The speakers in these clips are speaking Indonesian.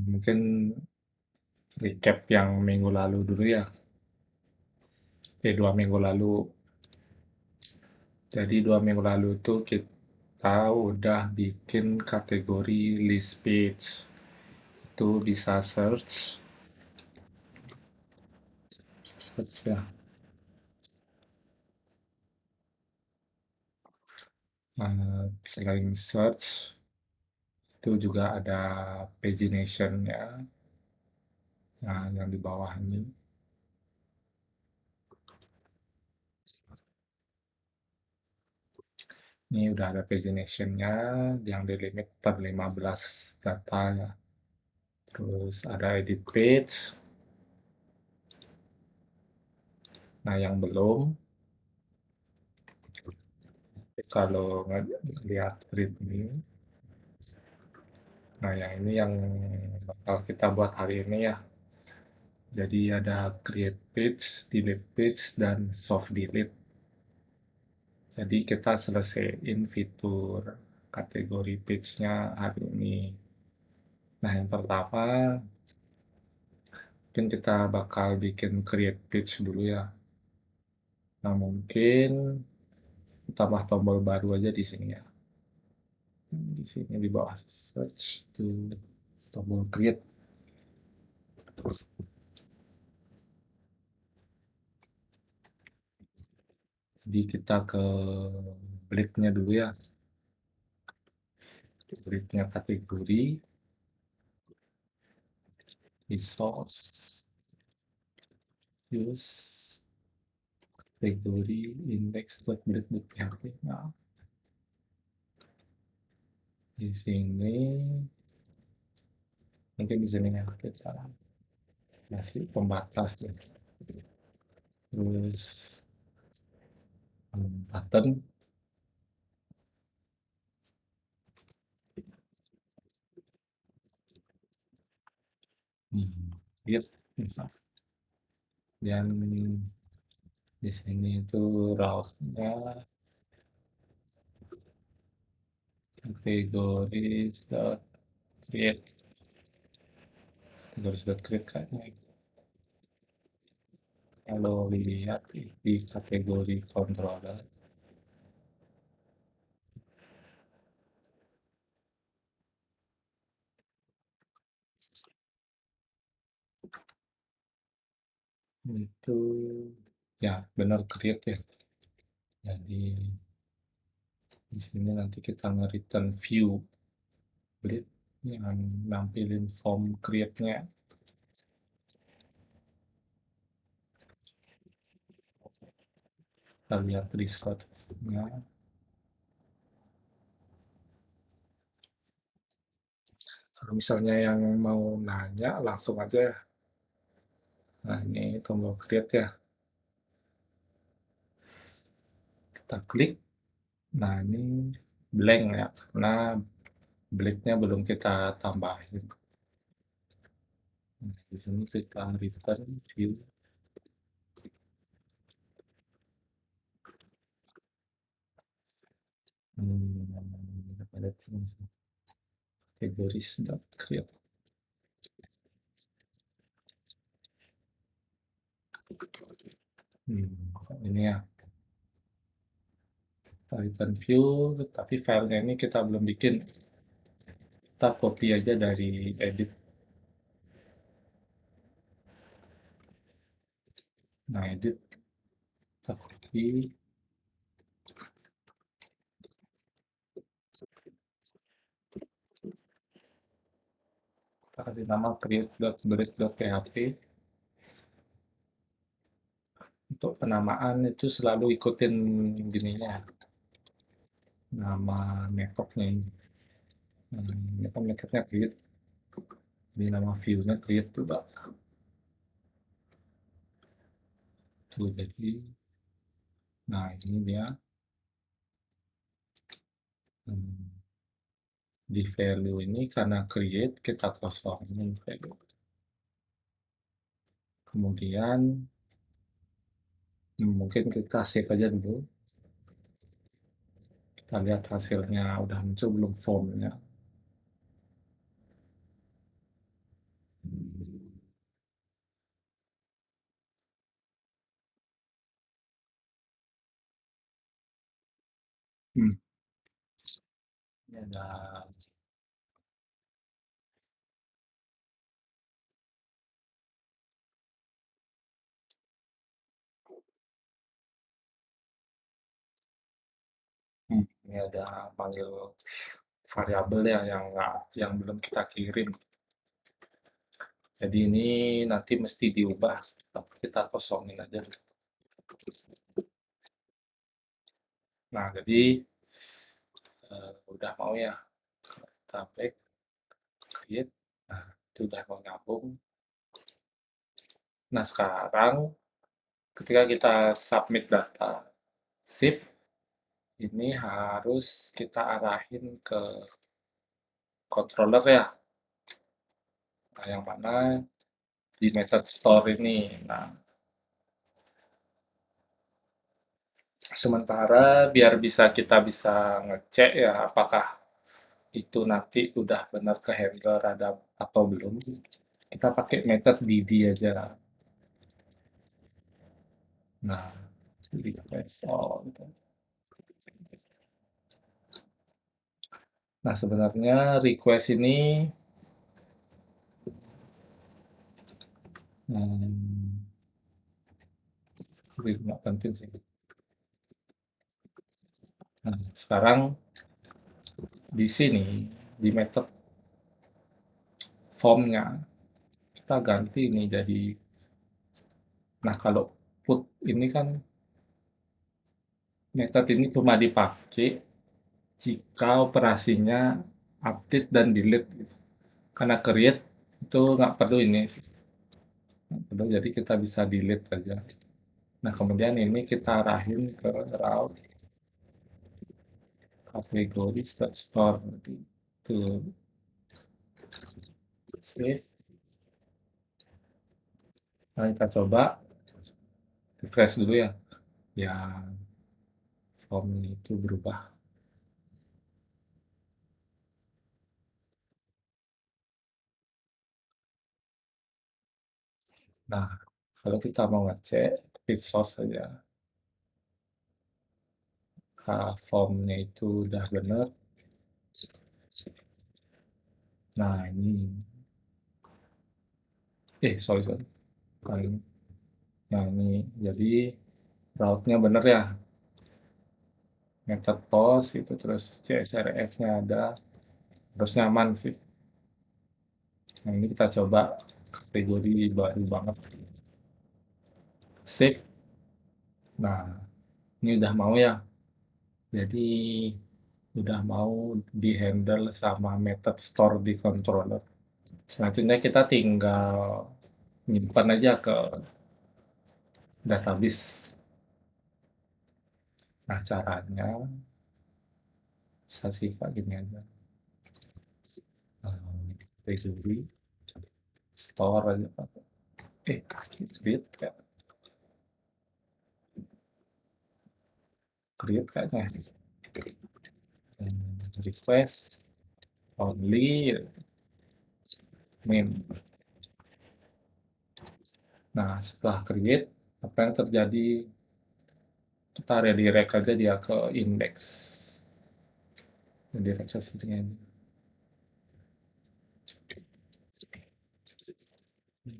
Mungkin recap yang minggu lalu dulu ya. 2 minggu lalu. Jadi 2 minggu lalu tuh kita udah bikin kategori list page. Itu bisa search ya. Selain search, itu juga ada pagination ya. Nah, yang di bawah ini. Ini udah ada pagination-nya yang di limit per 15 data ya. Terus ada edit page. Nah, yang belum, kalau lihat grid ini, nah yang ini yang bakal kita buat hari ini ya. Jadi ada create page, delete page, dan soft delete. Jadi kita selesaiin fitur kategori page-nya hari ini. Nah, yang pertama, mungkin kita bakal bikin create page dulu ya. Nah, mungkin tambah tombol baru aja di sini ya. Di sini di bawah search, tombol create. Jadi kita ke blade-nya dulu ya. Blade-nya kategori, resource, use, kategori, index.blade.php. Nah, di sini mungkin di sini ya kita kasih pembatas ya. Terus button, grid, dan di sini itu route-nya kategoris.create, kategoris.create kayaknya. Kalau lihat di kategori controller, itu ya benar create ya. Jadi di sini nanti kita nge-return view blade yang nampilin form create-nya. Kita lihat result-nya. Kalau misalnya yang mau nanya langsung aja. Nah, ini tombol create ya. Kita klik. Nah, ini blank ya, karena blade-nya belum kita tambahin. Nah, di sini kita return view. Kategoris.create. Ini ya. Kita return view, tapi filenya ini kita belum bikin. Kita copy aja dari edit. Nah, edit. Kita copy. Kita kasih nama create.break.php. Untuk penamaan itu selalu ikutin gininya. Nama metodenya ini. Ini kan metodenya create. Di nama view-nya create juga. Tuh, jadi nah ini dia di value ini karena create kita kosongin value. Kemudian mungkin kita save aja dulu. Kita lihat hasilnya udah muncul belum formnya. Ini ada ini ada panggil variabel ya yang belum kita kirim. Jadi ini nanti mesti diubah, tapi kita kosongin aja. Nah, jadi udah mau ya, kita back, create. Nah, itu udah mau nyambung. Nah, sekarang ketika kita submit data, shift ini harus kita arahin ke controller ya. Nah, yang mana di method store ini. Nah, sementara biar kita bisa ngecek ya apakah itu nanti udah benar ke handler ada atau belum, kita pakai method dd aja. Nah, request all. Nah, sebenarnya request ini nggak penting sih. Nah, sekarang di sini di method formnya kita ganti ini jadi, nah kalau put ini kan method ini cuma dipakai jika operasinya update dan delete gitu. Karena create itu nggak perlu ini sih. Nggak perlu, jadi kita bisa delete aja. Nah, kemudian ini kita arahin ke route kategori store to save. Nah, kita coba refresh dulu ya. Ya, form itu berubah. Nah, kalau kita mau ngecek read source saja, formnya itu udah benar. Nah, ini, sorry, bukan ini. Nah, ini, jadi route-nya benar ya. Method post itu terus CSRF-nya ada, terus nyaman sih. Nah, ini kita coba kategori baru banget. Save. Nah, ini udah mau ya. Jadi udah mau di-handle sama method store di controller. Selanjutnya kita tinggal nyimpan aja ke database. Nah, caranya bisa sih Pak gini aja. Category, store aja Pak. Create, create kayaknya. Request, only, main. Nah, setelah create, apa yang terjadi? Kita redirect aja dia ke index. Redirect ke sini aja.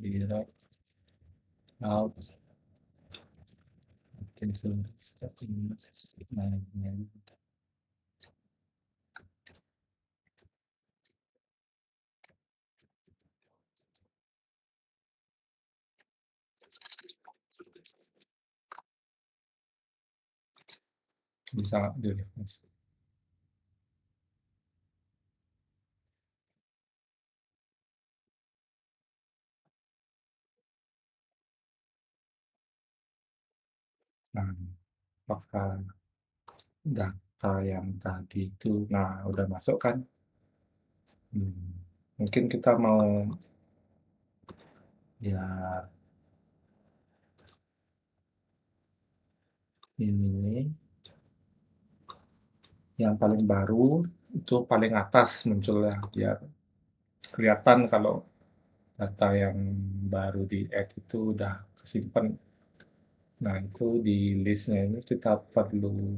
Redirect out. Cancel step index. Nah, ini. Bisa di refresh. Nah, apakah data yang tadi itu, nah udah masuk kan? Mungkin kita mau ya ini yang paling baru itu paling atas munculnya biar kelihatan kalau data yang baru di add itu udah kesimpan. Nah, itu di listnya ini kita perlu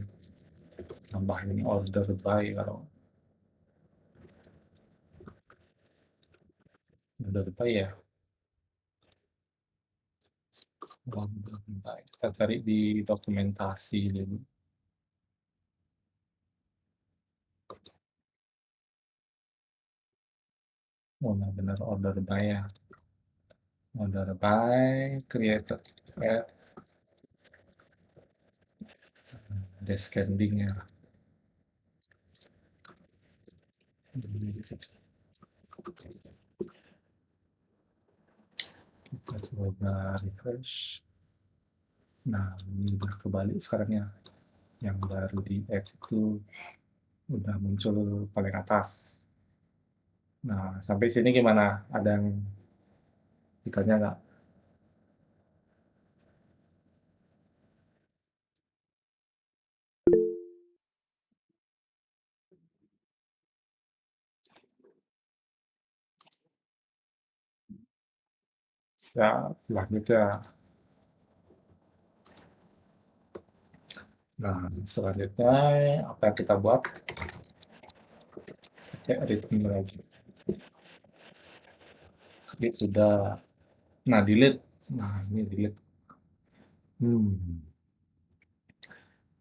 tambahin order by kalau order by ya. Order by. Kita cari di dokumentasi dulu. Oh, nah benar order by ya. Order by created at descending ya. Kita coba refresh. Nah, ini udah kebalik sekarang ya. Yang baru di add itu udah muncul paling atas. Nah, sampai sini gimana? Ada yang ditanya nggak? Siap, selanjutnya. Nah, selanjutnya apa yang kita buat? Cek ritme lagi. Klik sudah. Nah, delete. Nah, ini delete.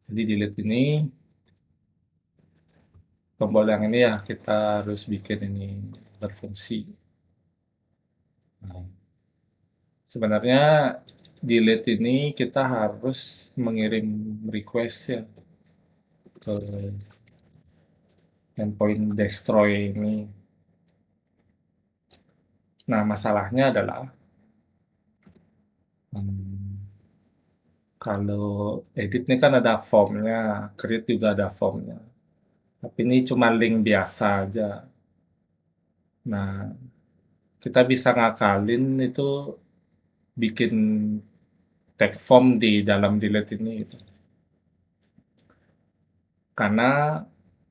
Jadi delete ini tombol yang ini ya kita harus bikin ini berfungsi. Nah, sebenarnya delete ini kita harus mengirim request ya ke endpoint destroy ini. Nah, masalahnya adalah kalau edit ini kan ada formnya, create juga ada formnya. Tapi ini cuma link biasa aja. Nah, kita bisa ngakalin itu bikin tag form di dalam delete ini gitu. Karena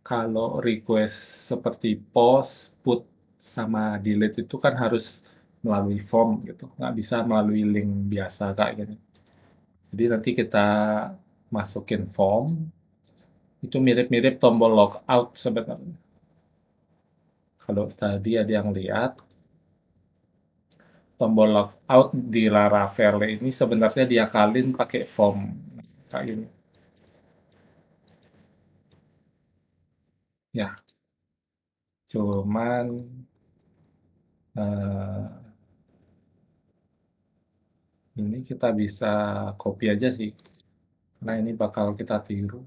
kalau request seperti post, put, sama delete itu kan harus melalui form gitu, nggak bisa melalui link biasa kayak gini. Jadi nanti kita masukin form, itu mirip-mirip tombol logout sebenarnya. Kalau tadi ada yang lihat, tombol logout di Laravel ini sebenarnya diakalin pakai form kayak gini. Ya, cuman eh, ini kita bisa copy aja sih. Nah, ini bakal kita tiru.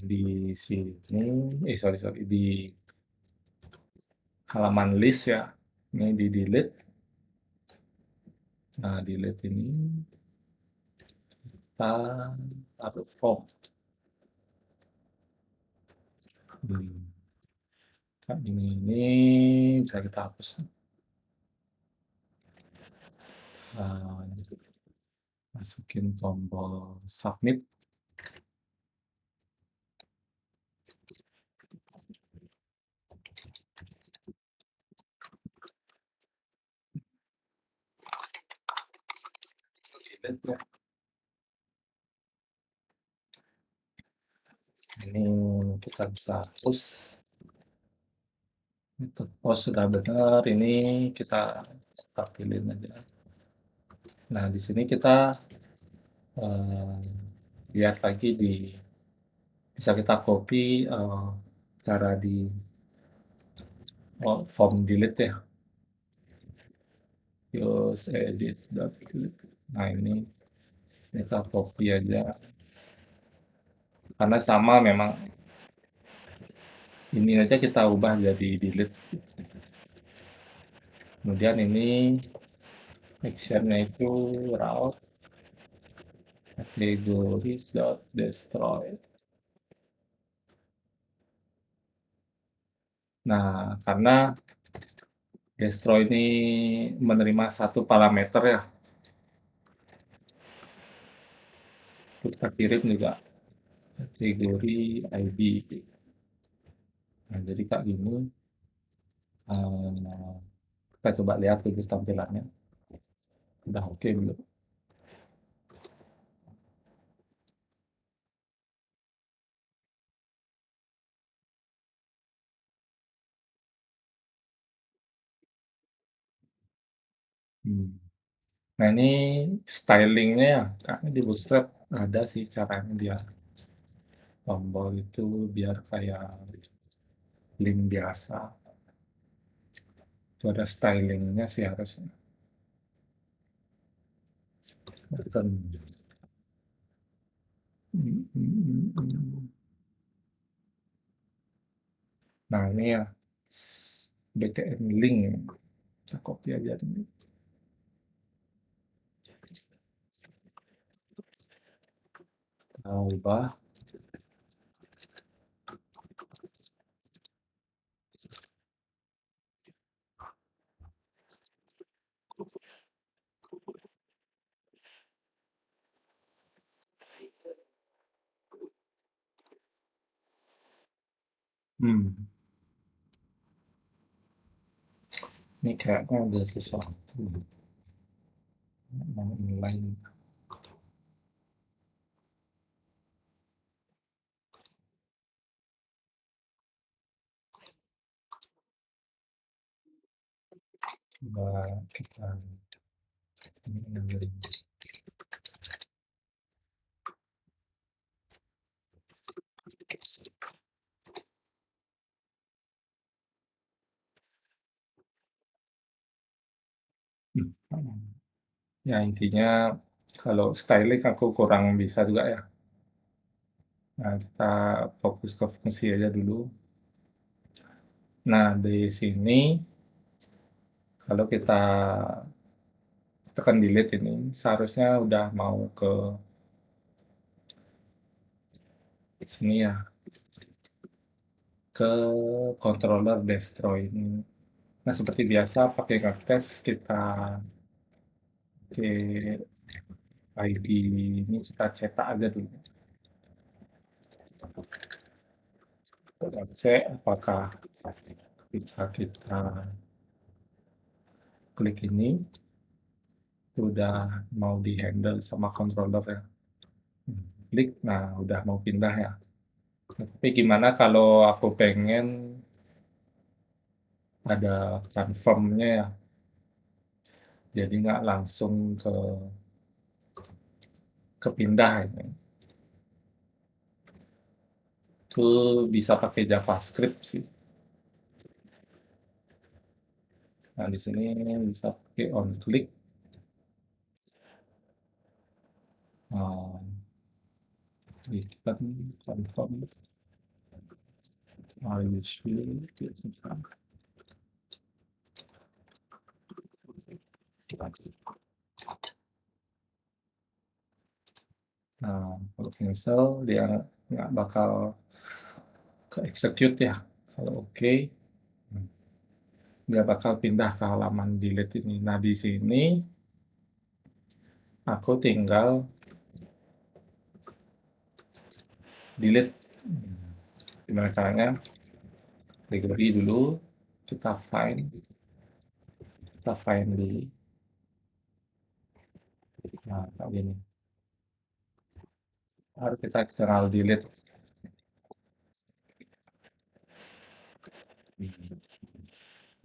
Di sini, sorry, di halaman list ya. Ini di delete. Nah, delete ini kita taruh form. Nah, ini bisa kita hapus. Nah, masukin tombol submit. Delete ya. Ini kita bisa hapus. Oh, sudah benar. Ini kita pilih aja. Nah, di sini kita eh, lihat lagi bisa kita copy cara di form delete ya. Use edit delete. Nah, ini kita copy aja. Karena sama memang ini aja kita ubah jadi delete. Kemudian ini actionnya itu route categories.destroy. Nah, karena destroy ini menerima satu parameter ya, kita kirim juga kategori ID. Nah, jadi Kak gini, kita coba lihat dulu tampilannya. Udah oke belum? Hmm. Nah, ini stylingnya ya, kayaknya di Bootstrap ada sih caranya biar tombol itu biar kayak link biasa. Itu ada stylingnya sih harusnya. Button. Hmm, hmm, hmm, hmm. Nah, ini ya BTN link. Kita copy aja dulu. Kita ubah. Hmm, ini kayaknya ada sesuatu yang lain. Coba kita ini. Hmm. Ya intinya kalau styling aku kurang bisa juga ya. Nah, kita fokus ke fungsi aja dulu. Nah, di sini kalau kita tekan delete ini, seharusnya udah mau ke sini ya, ke controller destroy ini. Nah, seperti biasa pakai ngetes kita pakai ID ini kita cetak aja dulu. Kita cek apakah ketika kita klik ini udah mau di handle sama controller ya. Klik, nah udah mau pindah ya. Tapi gimana kalau aku pengen ada confirm-nya ya, jadi nggak langsung kepindah ini. Itu bisa pakai JavaScript sih. Nah di sini bisa pakai on click. Return confirm. Are you sure? Nah, kalau cancel dia nggak bakal ke execute ya. Kalau oke, nggak bakal pindah ke halaman delete ini. Nah, di sini aku tinggal delete. Gimana caranya? Kategori dulu, kita find dulu. Nah, kayak gini. Harus kita external delete.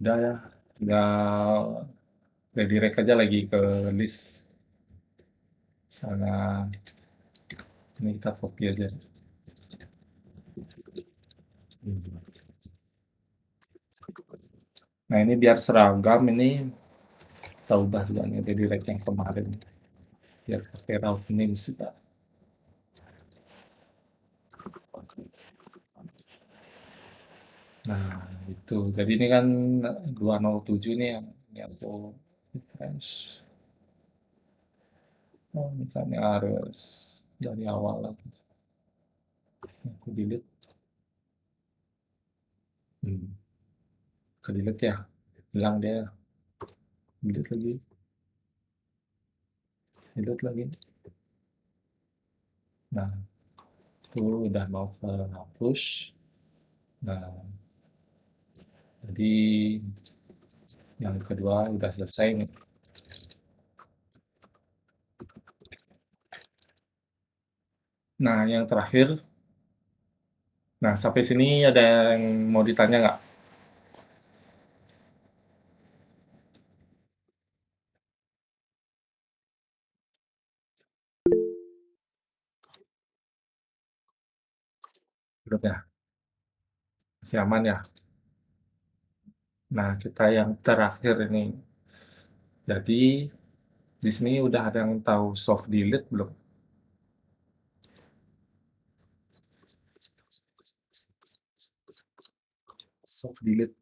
Udah ya, tinggal redirect aja lagi ke list. Misalnya, ini kita copy aja. Nah, ini biar seragam, ini kita ubah juga nih redirect yang kemarin. Biar pakai route name juga. Nah, itu. Jadi ini kan 207 nih yang ini aku refresh. Oh, misalnya harus dari awal lagi. Aku delete. Hmm. Ke delete ya. Hilang dia. Delete lagi. Delete lagi. Nah, itu udah mau ke hapus. Nah, jadi yang kedua udah selesai nih. Nah, yang terakhir. Nah, sampai sini ada yang mau ditanya nggak? Belum ya? Masih aman ya? Nah, kita yang terakhir ini. Jadi, di sini udah ada yang tahu soft delete belum? Soft delete.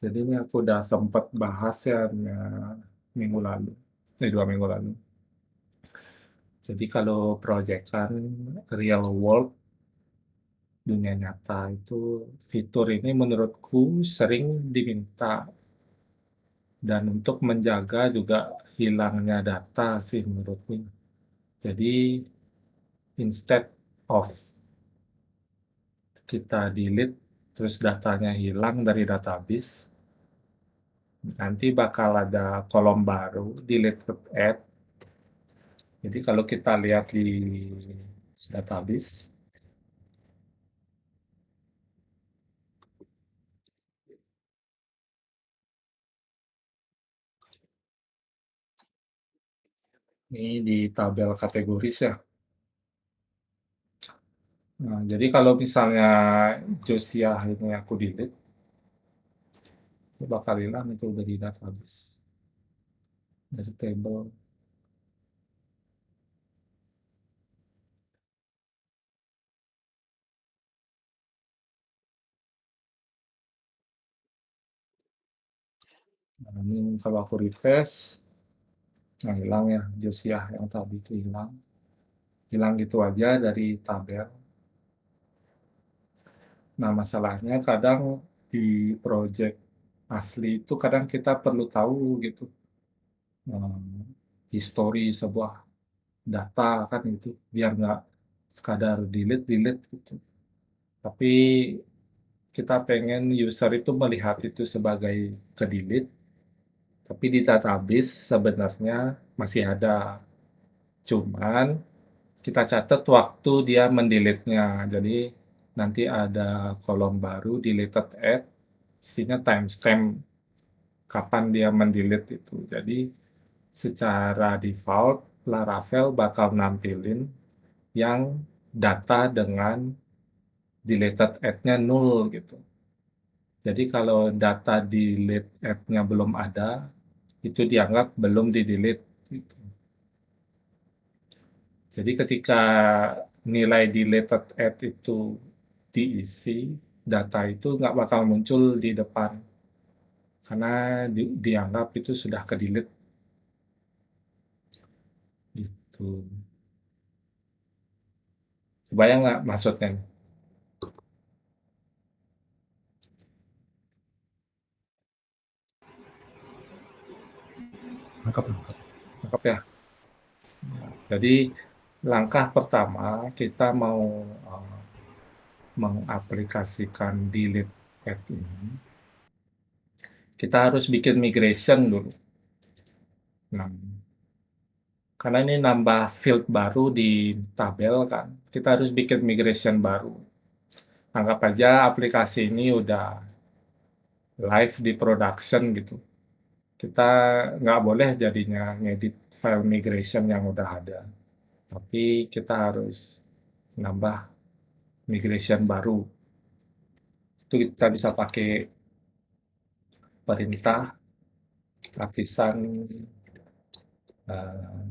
Jadi ini aku udah sempat bahas ya minggu lalu, 2 minggu lalu. Jadi kalau proyekan real world dunia nyata itu fitur ini menurutku sering diminta dan untuk menjaga juga hilangnya data sih menurutku. Jadi instead of kita delete terus datanya hilang dari database, nanti bakal ada kolom baru delete add. Jadi kalau kita lihat di database, ini di tabel kategoris ya. Nah, jadi kalau misalnya Josia ini aku delete, itu bakal hilang itu dari database, dari table. Nah, ini kalau aku refresh, nah hilang ya Josia yang tadi itu hilang. Hilang gitu aja dari tabel. Nah, masalahnya kadang di project asli itu kadang kita perlu tahu gitu, history sebuah data kan itu, biar nggak sekadar delete-delete gitu. Tapi kita pengen user itu melihat itu sebagai ke-delete, tapi di database sebenarnya masih ada. Cuman kita catat waktu dia mendelete-nya. Jadi nanti ada kolom baru deleted at, isinya timestamp kapan dia mendelete itu. Jadi secara default Laravel bakal nampilin yang data dengan deleted at-nya 0 gitu. Jadi kalau data delete at-nya belum ada, itu dianggap belum di-delete gitu. Jadi ketika nilai deleted at itu diisi, data itu nggak bakal muncul di depan karena dianggap itu sudah ke-delete gitu. Kebayang nggak maksudnya? Nangkep, nangkep. Nangkep ya? Jadi langkah pertama kita mau mengaplikasikan delete at ini, kita harus bikin migration dulu. Nah, karena ini nambah field baru di tabel kan, kita harus bikin migration baru. Anggap aja aplikasi ini udah live di production gitu. Kita nggak boleh jadinya ngedit file migration yang udah ada. Tapi kita harus nambah migration baru. Itu kita bisa pakai perintah lapisan uh,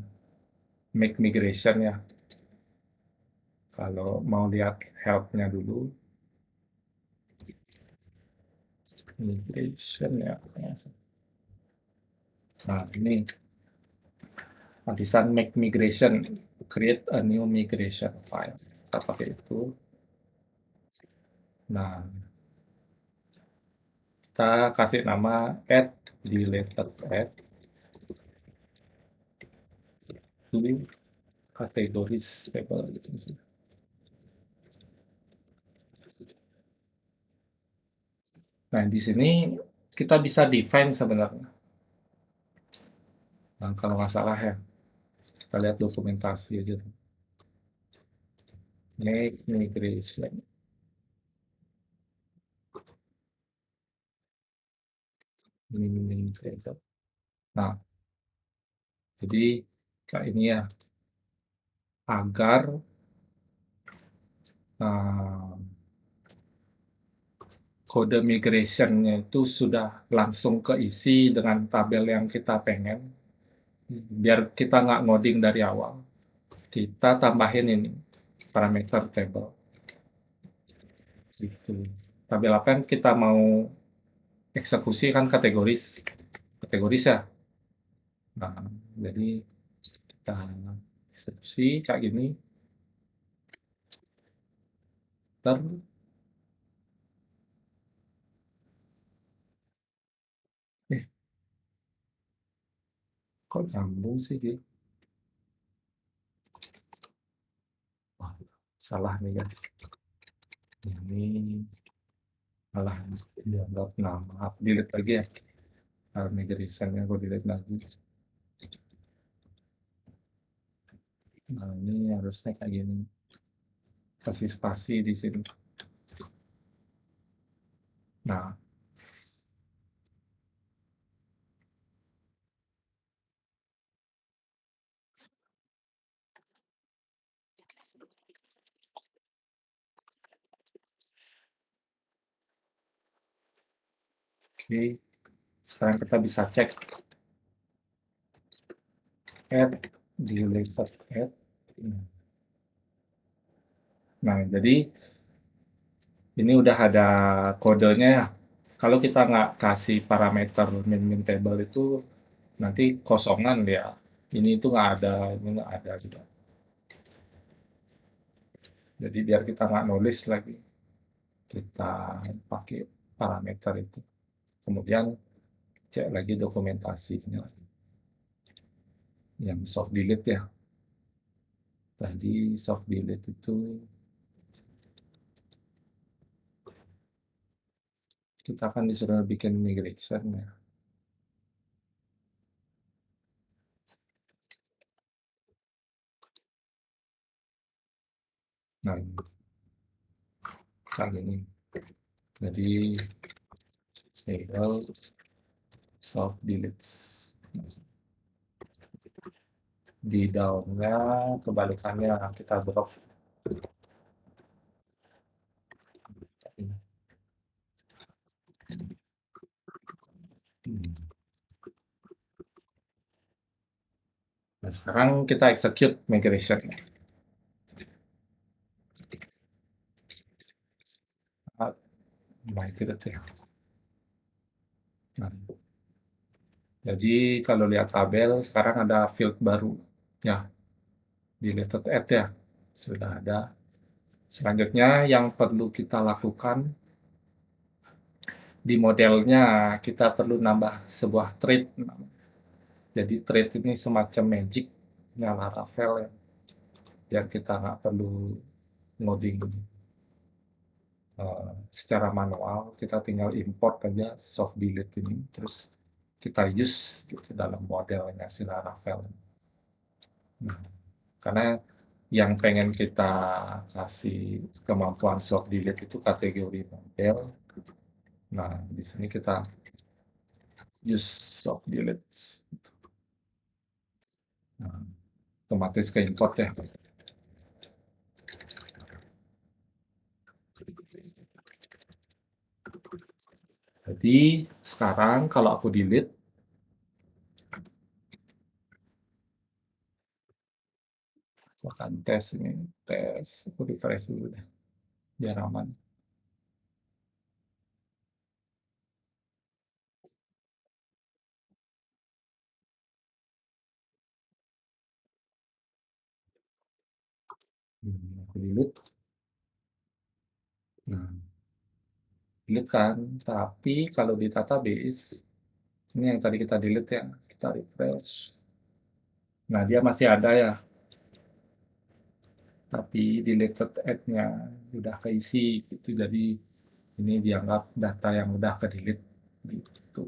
make migration ya. Kalau mau lihat help-nya dulu, migration ya. Nah, ini lapisan make migration, create a new migration file. Kita pakai itu. Nah, kita kasih nama add deleted add ini kategoris table gitu misalnya. Nah, di sini kita bisa define sebenarnya. Nah, kalau nggak salah ya, kita lihat dokumentasi aja. Make migration. Migration. Nah, jadi kayak ini ya, agar uh, kode migration-nya itu sudah langsung keisi dengan tabel yang kita pengen. Biar kita nggak ngoding dari awal, kita tambahin ini parameter table. Gitu. Tabel apa yang kita mau eksekusi kan kategoris ya. Nah, jadi kita eksekusi kayak gini. Ter eh kok nyambung sih dia? Wah, salah nih guys. Ini salah dianggap nama. Delete lagi ya. Migration-nya gue delete lagi. Nah, ini harusnya kayak gini. Kasih spasi di sini. Nah, oke. Sekarang kita bisa cek add deleted add. Nah, jadi ini udah ada kodenya ya. Kalau kita nggak kasih parameter min table itu nanti kosongan dia. Ini itu nggak ada, ini nggak ada gitu. Jadi biar kita nggak nulis lagi, kita pakai parameter itu. Kemudian cek lagi dokumentasinya yang soft delete ya. Tadi soft delete itu kita akan disuruh bikin migration ya. Nah, ini kayak gini. Jadi table soft deletes. Di daunnya kebalikannya kita drop. Nah, sekarang kita execute migration. Migrate ya. Nah, jadi kalau lihat tabel sekarang ada field baru ya, deleted add ya, sudah ada. Selanjutnya yang perlu kita lakukan di modelnya, kita perlu nambah sebuah trait. Jadi trait ini semacam magic nyala Laravel ya, biar kita nggak perlu ngoding secara manual. Kita tinggal import aja soft delete ini, terus kita use gitu dalam modelnya si Laravel. Nah, karena yang pengen kita kasih kemampuan soft delete itu kategori model. Nah, di sini kita use soft delete. Nah, otomatis ke import ya. Jadi sekarang kalau aku delete, aku akan tes ini, tes, aku refresh dulu deh, biar aman. Aku delete. Nah, delete kan, tapi kalau di database, ini yang tadi kita delete ya, kita refresh. Nah, dia masih ada ya, tapi deleted add-nya udah keisi gitu, jadi ini dianggap data yang udah ke delete gitu.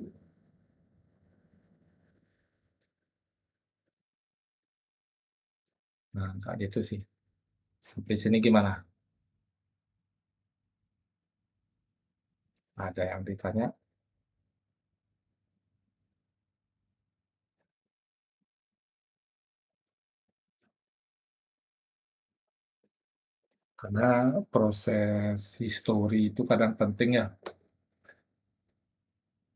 Nah, kayak gitu sih. Sampai sini gimana? Ada yang ditanya? Karena proses history itu kadang penting ya.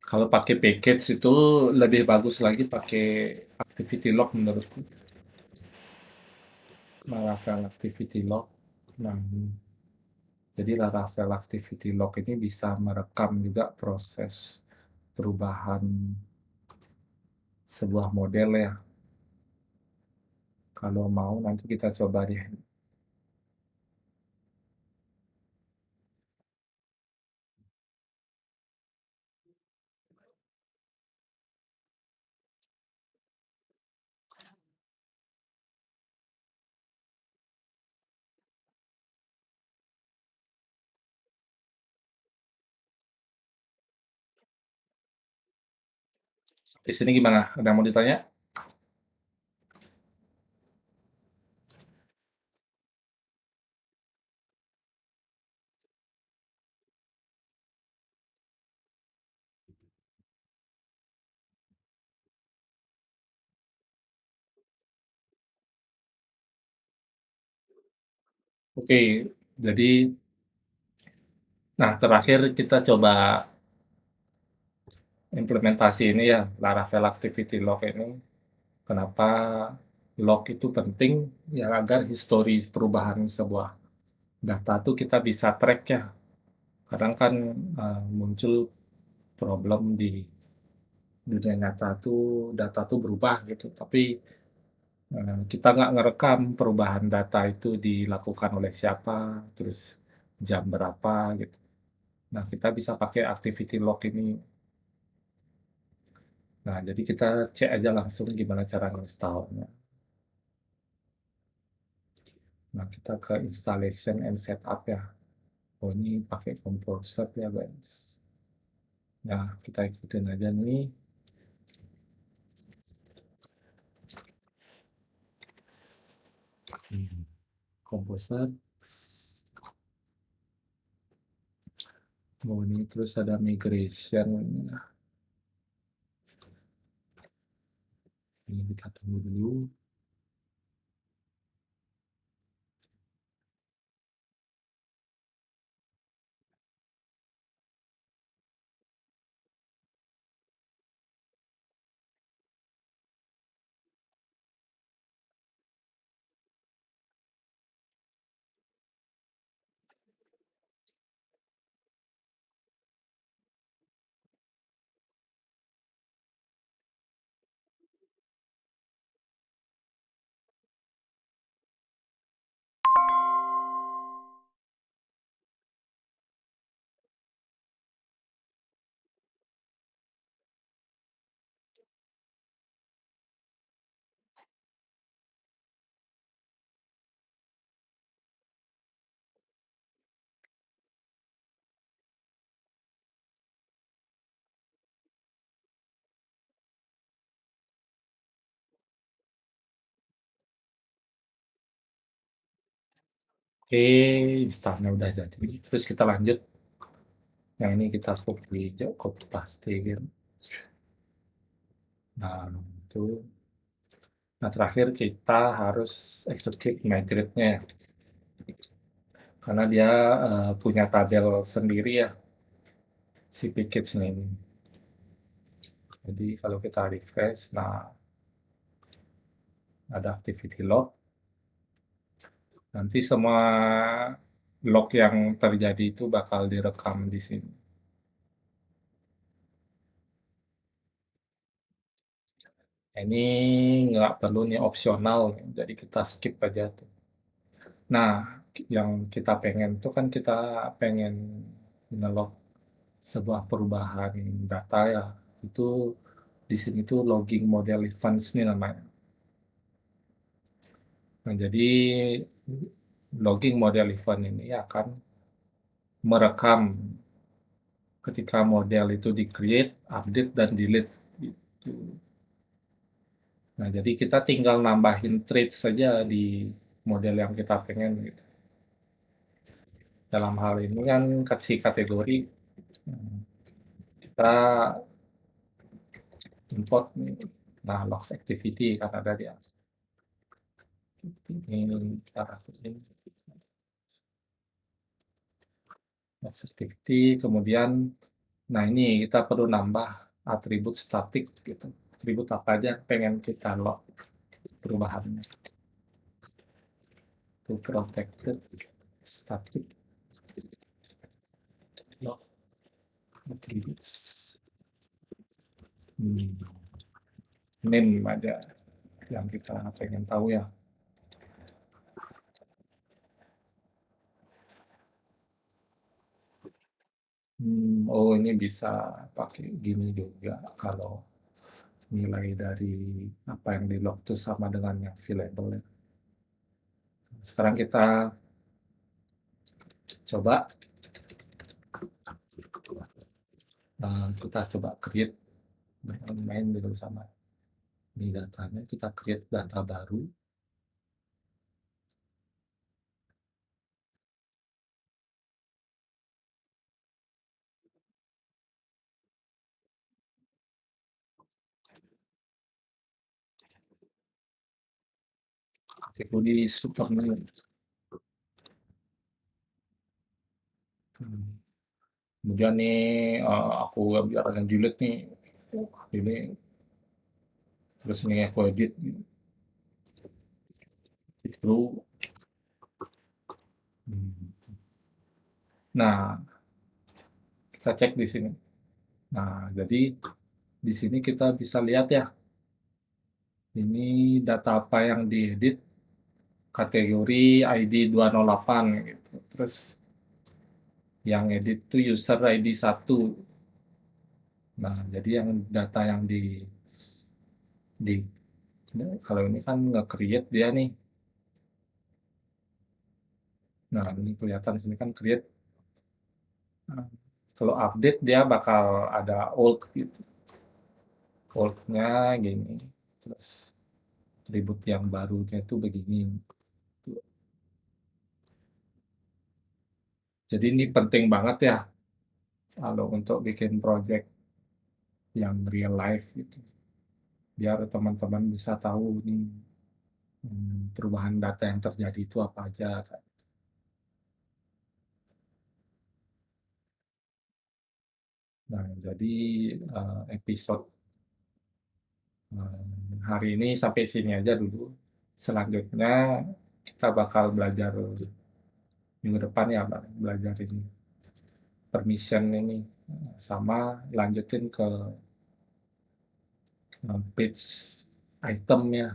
Kalau pakai package itu lebih bagus lagi pakai activity log menurutku. Laravel activity log. Nah, jadi Laravel activity log ini bisa merekam juga proses perubahan sebuah model ya. Kalau mau nanti kita coba deh. Di sini gimana? Ada mau ditanya? Oke, jadi nah terakhir kita coba implementasi ini ya, Laravel Activity Log ini. Kenapa log itu penting? Ya agar histori perubahan sebuah data tuh kita bisa track ya. Kadang kan muncul problem di dunia nyata tuh data tuh berubah gitu, tapi kita nggak ngerekam perubahan data itu dilakukan oleh siapa, terus jam berapa gitu. Nah, kita bisa pakai activity log ini. Nah, jadi kita cek aja langsung gimana cara installnya. Nah, kita ke installation and setup ya. Oh, ini pakai Composer ya, guys. Nah, kita ikutin aja nih. Composer. Oh, ini terus ada migration. Ini kita tunggu dulu. Oke, installnya udah jadi. Terus kita lanjut. Yang ini kita copy paste gitu. Nah, itu. Nah, terakhir kita harus execute migrate-nya ya. Karena dia punya tabel sendiri ya, si package ini. Jadi kalau kita refresh, nah ada activity log. Nanti semua log yang terjadi itu bakal direkam di sini. Ini nggak perlu nih opsional, jadi kita skip aja tuh. Nah, yang kita pengen tuh kan kita pengen ngelog sebuah perubahan data ya. Itu di sini tuh logging model events nih namanya. Nah, jadi logging model event ini akan merekam ketika model itu di-create, update, dan delete. Gitu. Nah, jadi kita tinggal nambahin traits saja di model yang kita pengen gitu. Dalam hal ini kan kasih kategori kita import nih. Nah, logs activity kan ada dia. Ini kita ini. Lock activity, kemudian, nah ini kita perlu nambah atribut statik gitu. Atribut apa aja pengen kita lock perubahannya. To protected static lock attributes. Name ada yang kita pengen tahu ya. Oh ini bisa pakai gini juga kalau nilai dari apa yang di log itu sama dengan yang available ya. Sekarang kita coba create main dulu sama ini datanya, kita create data baru. Itu di Superman. Kemudian nih aku biar ada julid nih. Ini terus ini aku edit itu. Nah, kita cek di sini. Nah, jadi di sini kita bisa lihat ya. Ini data apa yang diedit, kategori ID 208 gitu. Terus yang edit itu user ID 1. Nah, jadi yang data yang di kalau ini kan nge-create dia nih. Nah, ini kelihatan di sini kan create. Nah, kalau update dia bakal ada old gitu. Old-nya gini. Terus atribut yang barunya itu begini. Jadi ini penting banget ya kalau untuk bikin project yang real life gitu. Biar teman-teman bisa tahu nih perubahan data yang terjadi itu apa aja. Nah, jadi episode hari ini sampai sini aja dulu. Selanjutnya kita bakal belajar minggu depan ya, belajar ini permission ini sama lanjutin ke page item ya.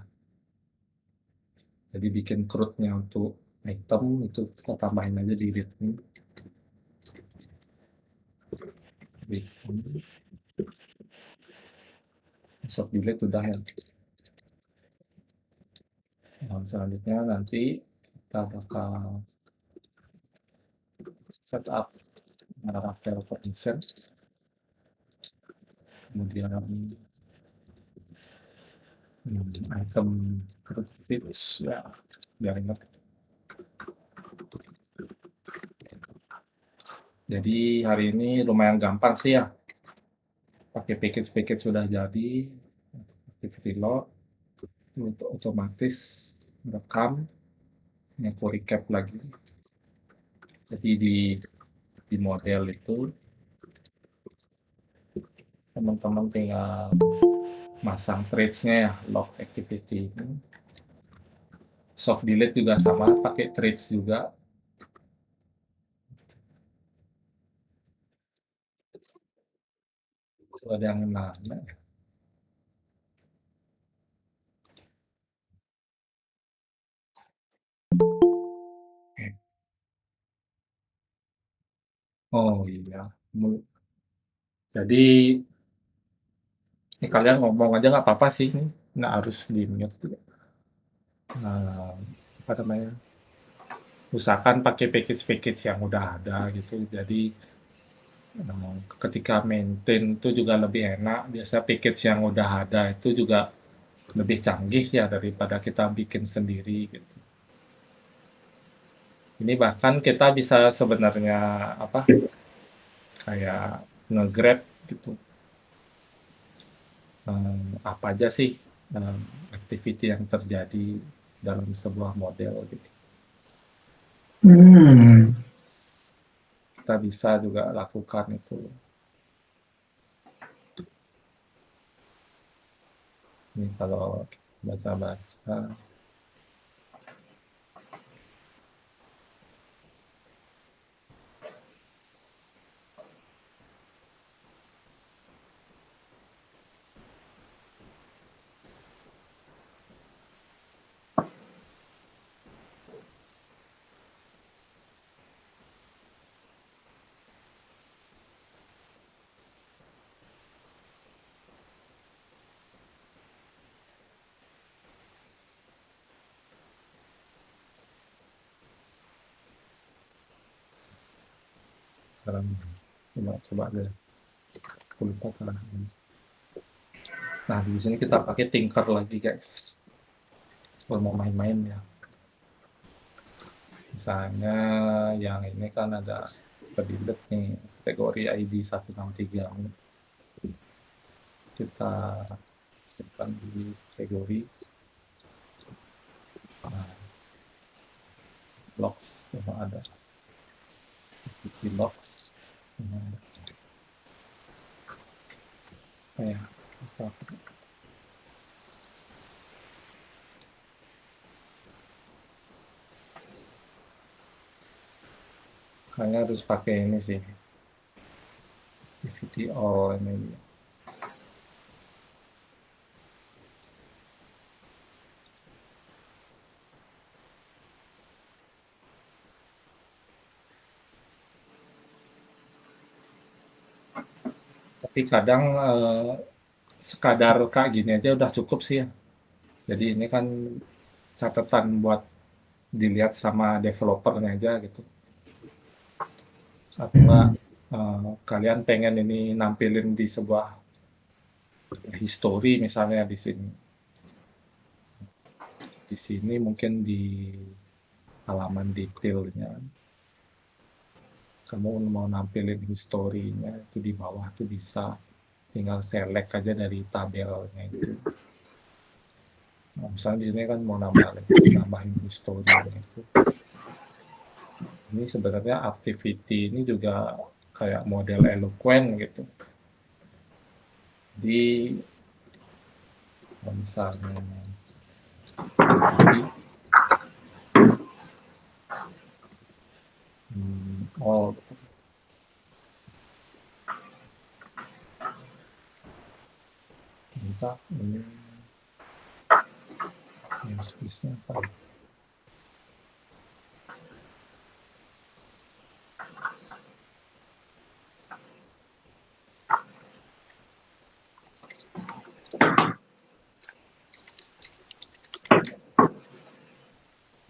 Jadi bikin CRUD-nya untuk item itu kita tambahin aja di readme. Insert delete udah ya. Nah, selanjutnya nanti kita bakal setup Laravel permission, kemudian item CRUD page ya, biar ingat. Jadi hari ini lumayan gampang sih ya, pakai package sudah jadi, activity log untuk otomatis merekam. Ini aku recap lagi. Jadi di model itu teman-teman tinggal masang traits-nya ya, logs activity ini. Soft delete juga sama, pakai traits juga. Itu ada yang nanya. Oh iya. Jadi kalian ngomong aja nggak apa-apa sih, nggak harus di mute. Nah, apa namanya? Usahakan pakai package-package yang udah ada gitu. Jadi ketika maintain itu juga lebih enak. Biasa package yang udah ada itu juga lebih canggih ya daripada kita bikin sendiri gitu. Ini bahkan kita bisa sebenarnya apa kayak nge-grab gitu. Apa aja sih activity yang terjadi dalam sebuah model gitu. Hmm, kita bisa juga lakukan itu. Ini kalau baca-baca, sekarang coba deh, aku lupa caranya. Nah, di sini kita pakai Tinker lagi, guys. Kalau mau main-main ya. Misalnya yang ini kan ada kedelete nih, kategori ID 163. Kita simpan di kategori logs yang ada. Di logs yang ada. Ya, kayaknya harus pakai ini sih, activity all ini. Tapi kadang sekadar kayak gini aja udah cukup sih ya. Jadi ini kan catatan buat dilihat sama developernya aja gitu. Atau enggak kalian pengen ini nampilin di sebuah history misalnya di sini. Di sini mungkin di halaman detailnya. Kamu mau nampilin historinya itu di bawah tuh bisa. Tinggal select aja dari tabelnya itu. Nah, misalnya di sini kan mau nambahin historinya itu. Ini sebenarnya activity ini juga kayak model eloquent gitu. Jadi misalnya activity all gitu. Minta ini space-nya apa?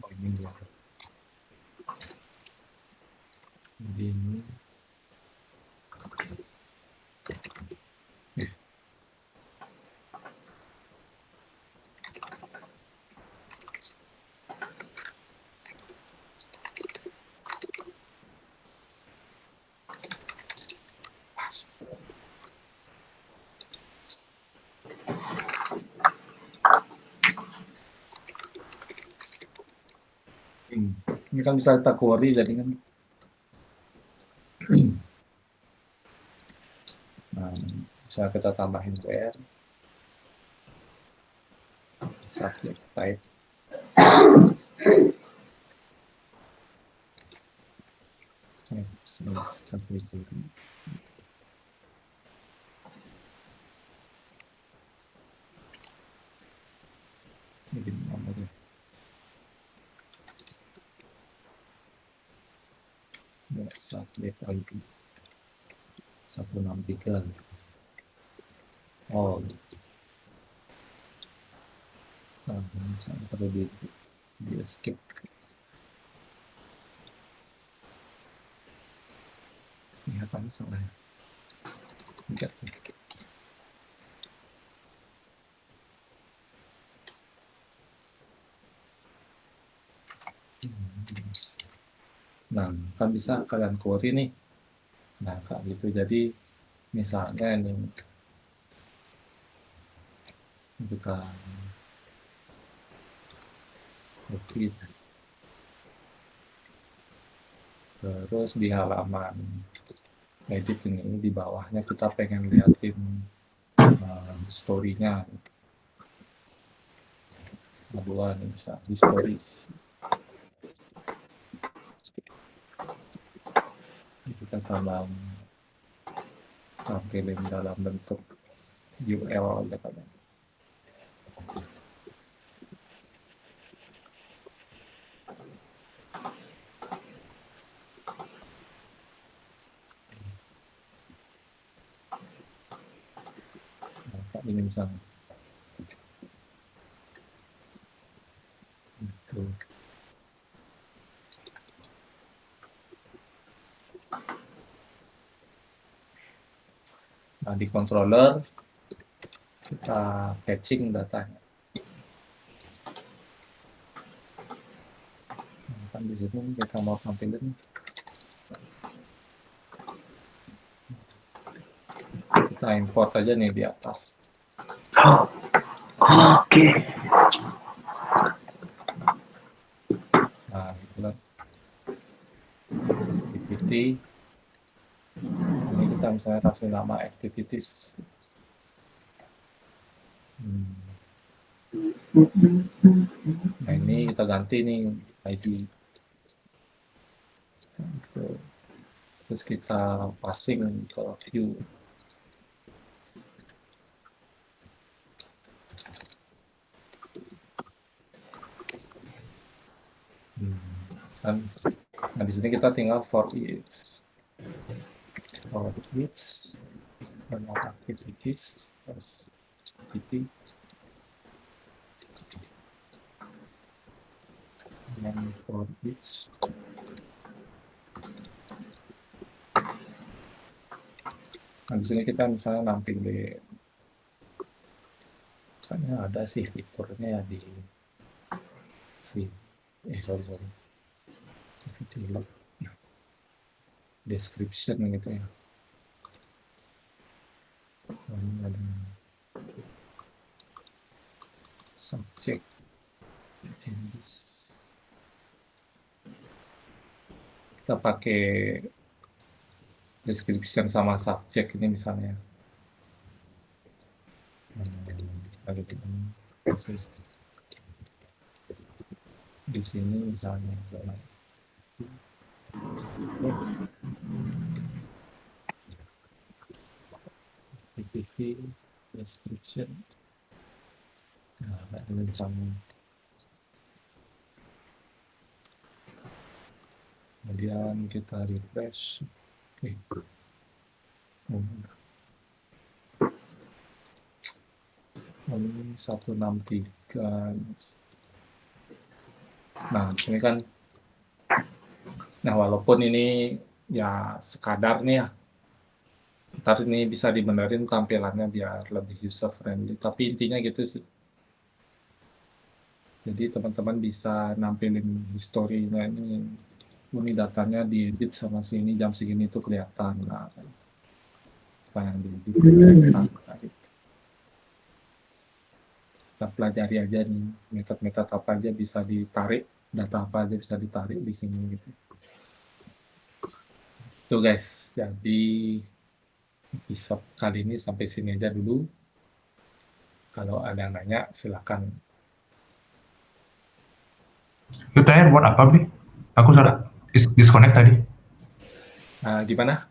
Oh, ini dia. Jadi ini ini kan bisa kita query jadi kan. Nah, bisa kita tambahin where subject type. Sampai sini. Ini nomornya. Subject ID 163. Oh, misalnya perlu di skip. Ini apa nih soalnya? Enggak. Nah, kan bisa kalian query nih. Nah, kayak gitu. Jadi, misalnya ini bukan copy. Terus di halaman edit ini di bawahnya kita pengen liatin story-nya. Dua nih bisa di stories. Kita tampilin dalam bentuk URL ya kan. Nah, ini misalnya. Itu. Nah, di controller kita fetching datanya. Nah, kan di sini kita mau tampilin. Kita import aja nih di atas. Oke. Nah, itulah activity. Ini kita misalnya kasih nama activities. Nah, ini kita ganti nih ID. Gitu. Terus kita passing ke view. Kan, nah di sini kita tinggal for each activities plus activity and for each nah di sini kita misalnya nampilin kayaknya ada sih fiturnya di sorry description gitu ya. Ini ada subject changes. Kita pakai description sama subject ini misalnya. Di sini misalnya activity description. Nah, ini misalnya. Kemudian kita refresh. Oke. Ini 163. Nah, di sini kan nah walaupun ini ya sekadar nih ya. Ntar ini bisa dibenerin tampilannya biar lebih user friendly, tapi intinya gitu sih. Jadi teman-teman bisa nampilin historinya ini datanya diedit sama sini jam segini tuh kelihatan. Nah, apa yang diedit kelihatan. Nah, gitu. Kita pelajari aja nih metode-metode apa aja bisa ditarik, data apa aja bisa ditarik di sini gitu. Tuh guys, jadi episode kali ini sampai sini aja dulu. Kalau ada yang nanya silakan. Itu terakhir buat apa, Bli? Aku salah disconnect tadi. Gimana?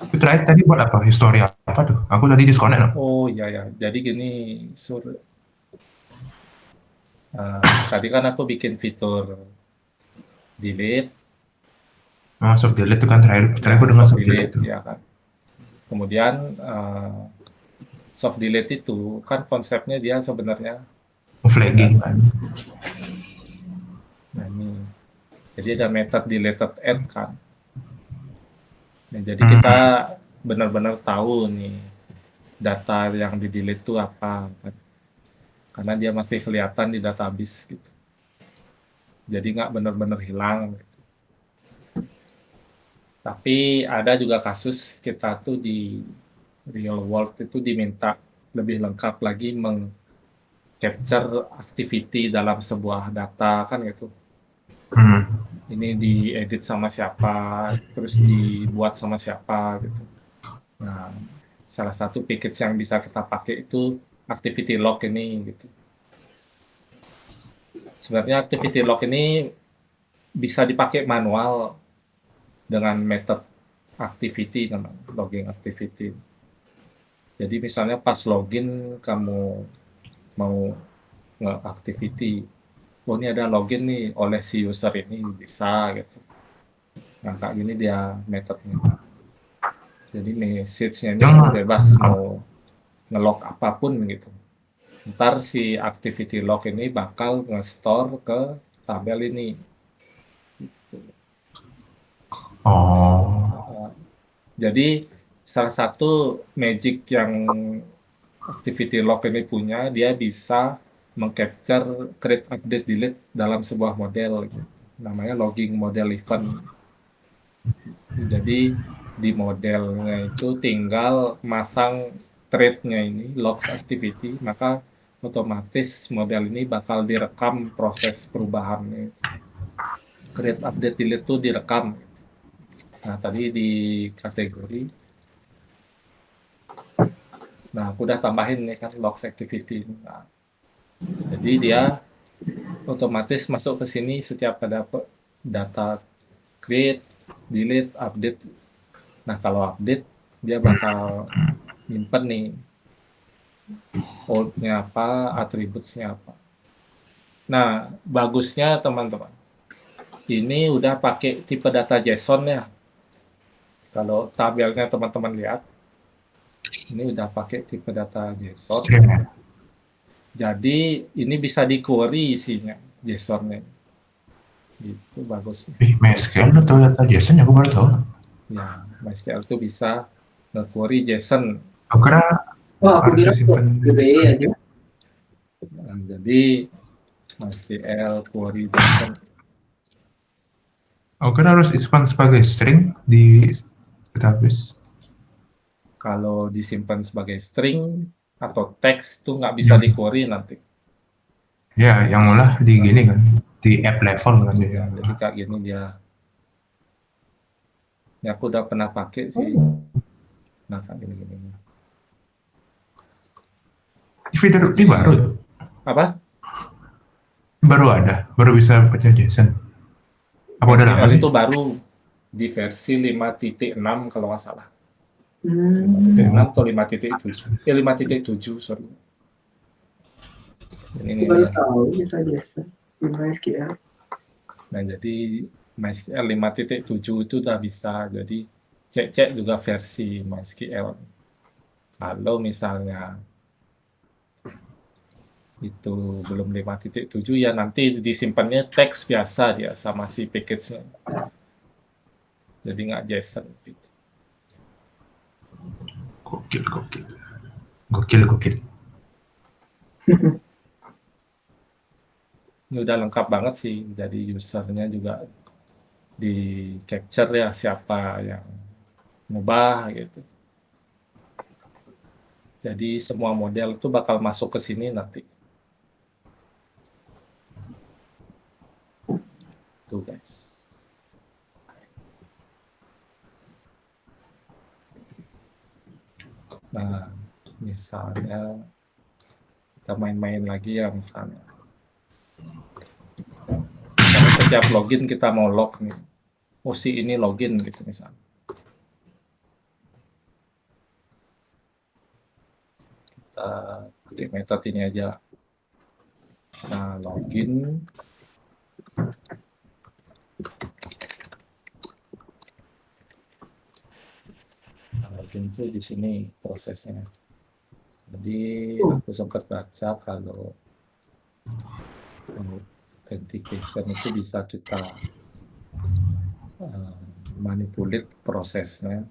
Itu terakhir tadi buat apa? Histori apa tuh? Aku tadi disconnect. Oh iya ya, jadi gini tadi kan aku bikin fitur delete. Soft delete itu kan terakhir aku dengar soft delete itu. Ya kan. Kemudian soft delete itu kan konsepnya dia sebenarnya Flagging kan. Nah ini, jadi ada method deleted add kan. Nah, jadi kita benar-benar tahu nih data yang di delete itu apa kan. Karena dia masih kelihatan di database gitu. Jadi nggak benar-benar hilang gitu. Tapi ada juga kasus kita tuh di real world itu diminta lebih lengkap lagi capture activity dalam sebuah data kan gitu. ini diedit sama siapa, terus dibuat sama siapa gitu. Nah, salah satu package yang bisa kita pakai itu activity log ini gitu. Sebenarnya activity log ini bisa dipakai manual dengan method activity namanya, logging activity. Jadi misalnya pas login kamu mau nge-activity, oh ini ada login nih oleh si user ini bisa gitu. Nah kayak gini dia metodenya. Jadi message-nya ini Yang bebas mau nge-log apapun gitu. Ntar si activity log ini bakal nge-store ke tabel ini. oh Jadi salah satu magic yang activity log ini punya, dia bisa mengcapture create, update, delete dalam sebuah model. Gitu. Namanya logging model event. Jadi di modelnya itu tinggal masang thread-nya ini, logs activity, maka otomatis model ini bakal direkam proses perubahannya. Create, update, delete itu direkam. Nah, tadi di kategori, nah aku udah tambahin nih kan logs activity. Nah, jadi dia otomatis masuk ke sini setiap ada data create, delete, update. Nah, kalau update, dia bakal nyimpen nih old-nya apa, attributes-nya apa. Nah, bagusnya teman-teman, ini udah pakai tipe data JSON ya. Kalau tabelnya teman-teman lihat, ini udah pakai tipe data JSON. stream ya. Jadi ini bisa di-query isinya, JSON-nya. Gitu bagusnya. MySQL atau data JSON aku baru tahu. Ya, MySQL itu bisa nge-query JSON. Aku kira Oh, aku harus kira kok disimpan di DBA aja. Nah, jadi MySQL query JSON. aku kira harus disimpan sebagai string di database. Kalau disimpan sebagai string atau teks itu nggak bisa di-query nanti. Ya, yang mulai di gini kan, di app level kan Ya, jadi. jadi kayak gini dia. Ya, aku udah pernah pakai sih. Nah, kayak gini-gini. Di fitur Jadi, ini baru, apa? baru ada, baru bisa baca JSON. Apa udah lama MySQL sih? itu baru di versi 5.6 kalau nggak salah. Hmm, 5.6 Oh, atau 5.7. 5.7, sorry. Ini aku baru dia. tahu bisa JSON. MySQL. Nah, jadi MySQL 5.7 itu udah bisa. Jadi, cek-cek juga versi MySQL. Kalau misalnya itu belum 5.7 ya nanti disimpannya teks biasa dia sama si package-nya. Jadi nggak JSON gitu. gokil, gokil. Gokil, gokil. Ini udah lengkap banget sih. Jadi usernya juga di capture ya siapa yang ngubah gitu. Jadi semua model itu bakal masuk ke sini nanti. Tuh guys. Nah, misalnya kita main-main lagi ya misalnya. Misalnya setiap login kita mau log nih. Oh si ini login gitu misalnya. Kita pakai metode ini aja. Nah, login. Nah, login itu di sini prosesnya. Jadi aku sempat baca kalau authentication itu bisa kita manipulate prosesnya.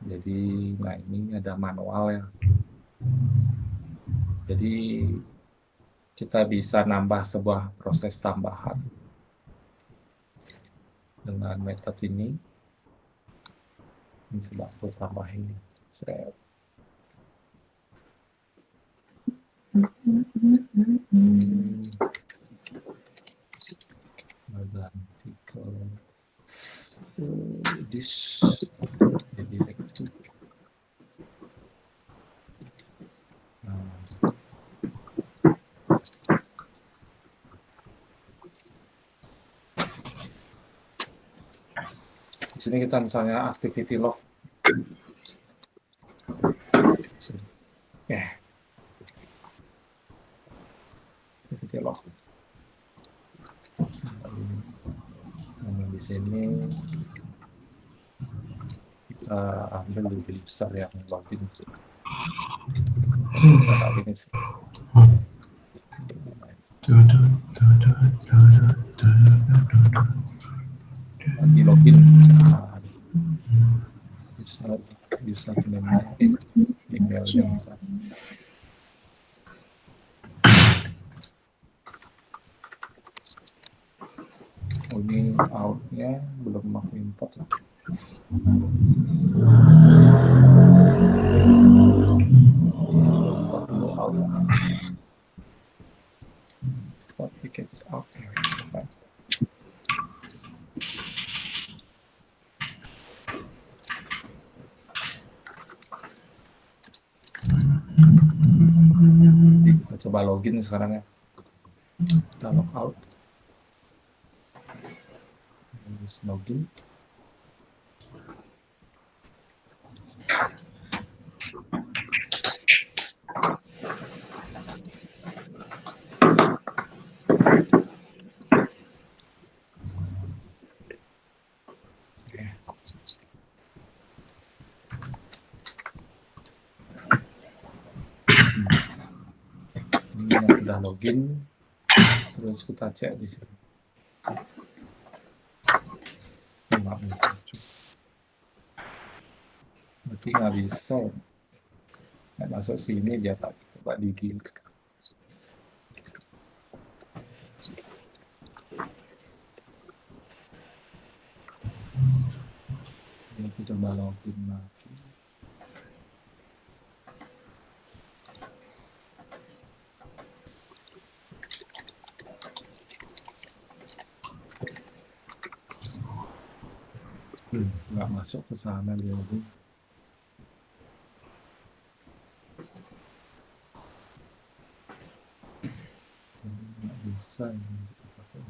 Jadi, nah ini ada manual ya. Jadi kita bisa nambah sebuah proses tambahan dengan metode ini. Ini coba aku tambahin. Saya ganti sini kita misalnya activity log. Activity log. Nah, di sini kita ambil lebih besar yang login sih. Bisa kayak gini sih. Di login bisa emailnya bisa. Oh, ini outnya belum aku import. Import dulu out. Import tickets out. Jadi kita coba login sekarang ya. Kita log out. Terus login. Ini sudah login, terus kita cek di sini. Berarti nggak bisa. Nggak masuk sini dia tak coba digil. Ini kita coba login lagi. Nggak masuk ke sana dia lagi. Nggak bisa ini kita pakai.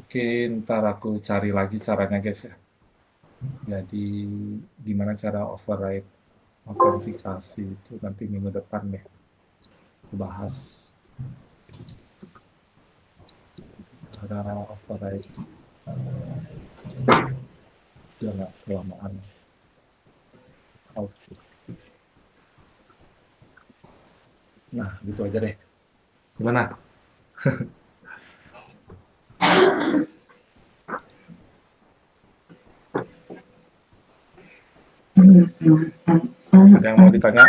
Oke, ntar aku cari lagi caranya guys ya. Jadi gimana cara override autentikasi itu nanti minggu depan deh. Bahas cara override. Udah nggak kelamaan. Output. Nah, gitu aja deh. Gimana? Ada yang mau ditanya?